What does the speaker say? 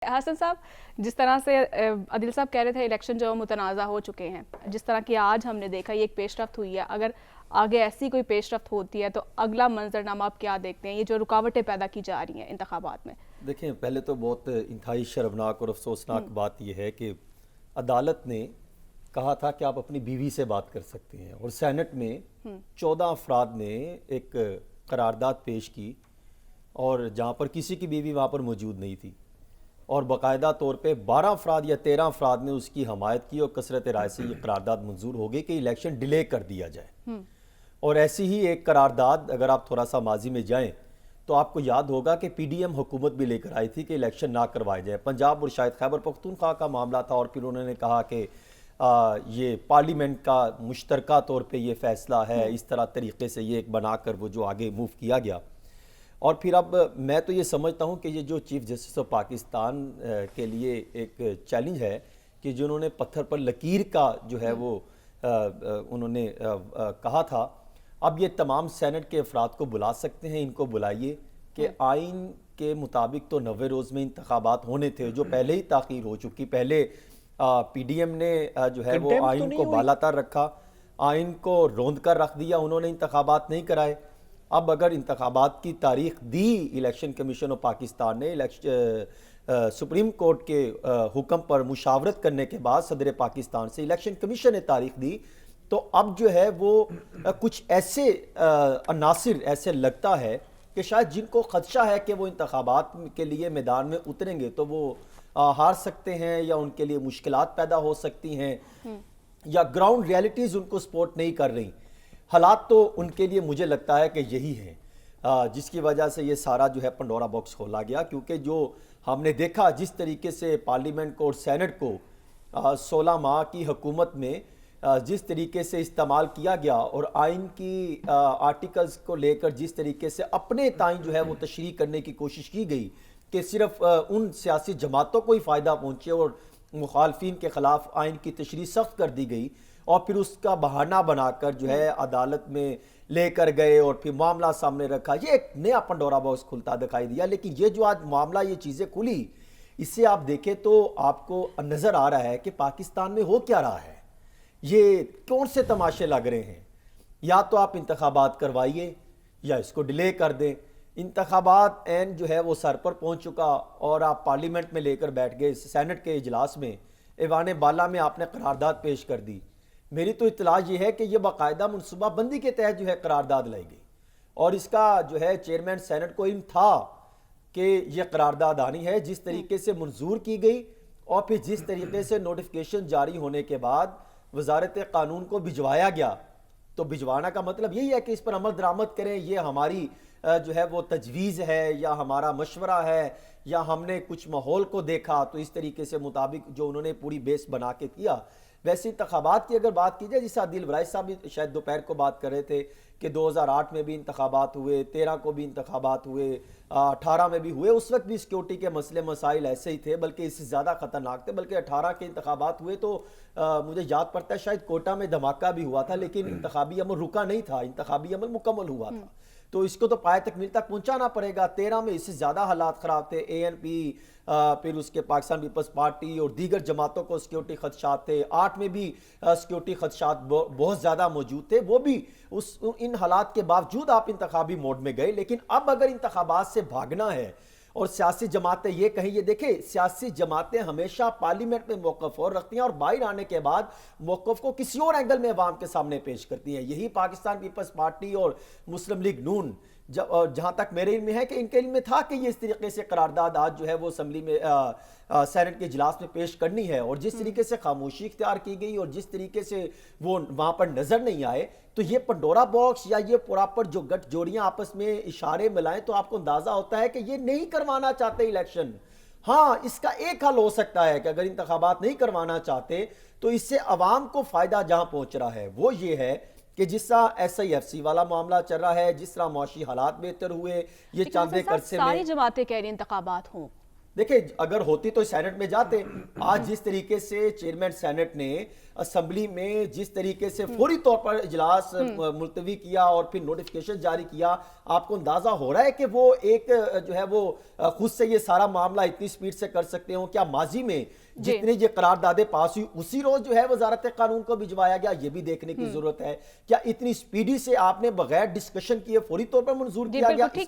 حسن صاحب، جس طرح سے عادل صاحب کہہ رہے تھے الیکشن جو متنازع ہو چکے ہیں، جس طرح کی آج ہم نے دیکھا یہ ایک پیش رفت ہوئی ہے، اگر آگے ایسی کوئی پیش رفت ہوتی ہے تو اگلا منظرنامہ آپ کیا دیکھتے ہیں؟ یہ جو رکاوٹیں پیدا کی جا رہی ہیں انتخابات میں۔ دیکھیں، پہلے تو بہت انتہائی شرمناک اور افسوسناک بات یہ ہے کہ عدالت نے کہا تھا کہ آپ اپنی بیوی سے بات کر سکتے ہیں، اور سینٹ میں 14 افراد نے ایک قرارداد پیش کی، اور جہاں پر کسی کی بیوی وہاں پر موجود نہیں تھی، اور باقاعدہ طور پہ 12 افراد یا 13 افراد نے اس کی حمایت کی، اور کثرت رائے سے یہ قرارداد منظور ہو گئی کہ الیکشن ڈیلے کر دیا جائے۔ اور ایسی ہی ایک قرارداد اگر آپ تھوڑا سا ماضی میں جائیں تو آپ کو یاد ہوگا کہ پی ڈی ایم حکومت بھی لے کر آئی تھی کہ الیکشن نہ کروائے جائے، پنجاب اور شاید خیبر پختونخوا کا معاملہ تھا، اور پھر انہوں نے کہا کہ یہ پارلیمنٹ کا مشترکہ طور پہ یہ فیصلہ ہے، اس طرح طریقے سے یہ ایک بنا کر وہ جو آگے موو کیا گیا۔ اور پھر اب میں تو یہ سمجھتا ہوں کہ یہ جو چیف جسٹس آف پاکستان کے لیے ایک چیلنج ہے کہ جنہوں نے پتھر پر لکیر کا جو ہے وہ انہوں نے کہا تھا، اب یہ تمام سینٹ کے افراد کو بلا سکتے ہیں، ان کو بلائیے کہ آئین کے مطابق تو 90 روز میں انتخابات ہونے تھے، جو پہلے ہی تاخیر ہو چکی۔ پہلے پی ڈی ایم نے جو ہے وہ آئین کو بالاتر رکھا، آئین کو روند کر رکھ دیا، انہوں نے انتخابات نہیں کرائے۔ اب اگر انتخابات کی تاریخ دی الیکشن کمیشن آف پاکستان نے، سپریم کورٹ کے حکم پر مشاورت کرنے کے بعد صدر پاکستان سے الیکشن کمیشن نے تاریخ دی، تو اب جو ہے وہ کچھ ایسے عناصر ایسے لگتا ہے کہ شاید جن کو خدشہ ہے کہ وہ انتخابات کے لیے میدان میں اتریں گے تو وہ ہار سکتے ہیں، یا ان کے لیے مشکلات پیدا ہو سکتی ہیں، یا گراؤنڈ ریالٹیز ان کو سپورٹ نہیں کر رہی۔ حالات تو ان کے لیے مجھے لگتا ہے کہ یہی ہیں، جس کی وجہ سے یہ سارا جو ہے پنڈورا باکس کھولا گیا، کیونکہ جو ہم نے دیکھا جس طریقے سے پارلیمنٹ کو اور سینٹ کو 16 ماہ کی حکومت میں جس طریقے سے استعمال کیا گیا، اور آئین کی آرٹیکلز کو لے کر جس طریقے سے اپنے تائیں جو ہے وہ تشریح کرنے کی کوشش کی گئی کہ صرف ان سیاسی جماعتوں کو ہی فائدہ پہنچے، اور مخالفین کے خلاف آئین کی تشریح سخت کر دی گئی، اور پھر اس کا بہانہ بنا کر جو ہے عدالت میں لے کر گئے، اور پھر معاملہ سامنے رکھا۔ یہ ایک نیا پنڈورا باکس کھلتا دکھائی دیا۔ لیکن یہ جو آج معاملہ یہ چیزیں کھلی، اس سے آپ دیکھیں تو آپ کو نظر آ رہا ہے کہ پاکستان میں ہو کیا رہا ہے، یہ کون سے تماشے لگ رہے ہیں۔ یا تو آپ انتخابات کروائیے یا اس کو ڈیلے کر دیں۔ انتخابات عین جو ہے وہ سر پر پہنچ چکا، اور آپ پارلیمنٹ میں لے کر بیٹھ گئے، سینٹ کے اجلاس میں ایوان بالا میں آپ نے قرارداد پیش کر دی۔ میری تو اطلاع یہ ہے کہ یہ باقاعدہ منصوبہ بندی کے تحت جو ہے قرارداد لائی گئی، اور اس کا جو ہے چیئرمین سینٹ کو علم تھا کہ یہ قرارداد آنی ہے، جس طریقے سے منظور کی گئی، اور پھر جس طریقے سے نوٹیفیکیشن جاری ہونے کے بعد وزارت قانون کو بھجوایا گیا۔ تو بھجوانا کا مطلب یہی ہے کہ اس پر عمل درآمد کریں، یہ ہماری جو ہے وہ تجویز ہے، یا ہمارا مشورہ ہے، یا ہم نے کچھ ماحول کو دیکھا تو اس طریقے سے مطابق جو انہوں نے پوری بیس بنا کے کیا۔ ویسے انتخابات کی اگر بات کی جائے، جس عادل برائے صاحب بھی شاید دوپہر کو بات کر رہے تھے کہ 2008 میں بھی انتخابات ہوئے، 13 کو بھی انتخابات ہوئے، 18 میں بھی ہوئے، اس وقت بھی سیکیورٹی کے مسئلے مسائل ایسے ہی تھے، بلکہ اس سے زیادہ خطرناک تھے۔ بلکہ 18 کے انتخابات ہوئے تو مجھے یاد پڑتا ہے شاید کوٹا میں دھماکہ بھی ہوا تھا، لیکن انتخابی عمل رکا نہیں تھا، انتخابی عمل مکمل ہوا تھا۔ تو اس کو تو پائے تکمیل تک پہنچانا پڑے گا۔ 13 میں اس سے زیادہ حالات خراب تھے، اے این پی، پھر اس کے پاکستان پیپلز پارٹی اور دیگر جماعتوں کو سیکیورٹی خدشات تھے۔ 8 میں بھی سیکیورٹی خدشات بہت زیادہ موجود تھے، وہ بھی ان حالات کے باوجود آپ انتخابی موڈ میں گئے۔ لیکن اب اگر انتخابات سے بھاگنا ہے اور سیاسی جماعتیں یہ کہیں، یہ دیکھیں سیاسی جماعتیں ہمیشہ پارلیمنٹ میں موقف اور رکھتی ہیں، اور باہر آنے کے بعد موقف کو کسی اور اینگل میں عوام کے سامنے پیش کرتی ہیں۔ یہی پاکستان پیپلز پارٹی اور مسلم لیگ نون، جہاں تک میرے علم میں ہے کہ ان کے علم میں تھا کہ یہ اس طریقے سے قرارداد آج جو ہے وہ اسمبلی میں سینٹ کے اجلاس میں پیش کرنی ہے، اور جس طریقے سے خاموشی اختیار کی گئی اور جس طریقے سے وہ وہاں پر نظر نہیں آئے، تو یہ پنڈورا باکس یا یہ پراپر جو گٹھ جوڑیاں آپس میں اشارے ملائیں تو آپ کو اندازہ ہوتا ہے کہ یہ نہیں کروانا چاہتے الیکشن۔ ہاں، اس کا ایک حل ہو سکتا ہے کہ اگر انتخابات نہیں کروانا چاہتے تو اس سے عوام کو فائدہ جہاں پہنچ رہا ہے وہ یہ ہے کہ جس طرح ایس آئی ایف سی والا معاملہ چل رہا ہے، جس طرح معاشی حالات بہتر ہوئے، یہ چاند ایک عرصے میں ساری جماعتیں کہہ رہی ہیں انتخابات ہوں۔ دیکھیں اگر ہوتی تو سینٹ میں جاتے. آج جس طریقے سے چیئرمین سینٹ نے اسمبلی میں جس طریقے سے فوری طور پر اجلاس ملتوی کیا اور پھر نوٹیفیکیشن جاری کیا, آپ کو اندازہ ہو رہا ہے کہ وہ ایک جو ہے وہ خود سے یہ سارا معاملہ اتنی سپیڈ سے کر سکتے ہوں؟ کیا ماضی میں جتنی یہ قراردادیں پاس ہوئی اسی روز جو ہے وزارت قانون کو بھجوایا گیا؟ یہ بھی دیکھنے کی ضرورت ہے. کیا اتنی سپیڈی سے آپ نے بغیر ڈسکشن کیے فوری طور پر منظور کیا گیا؟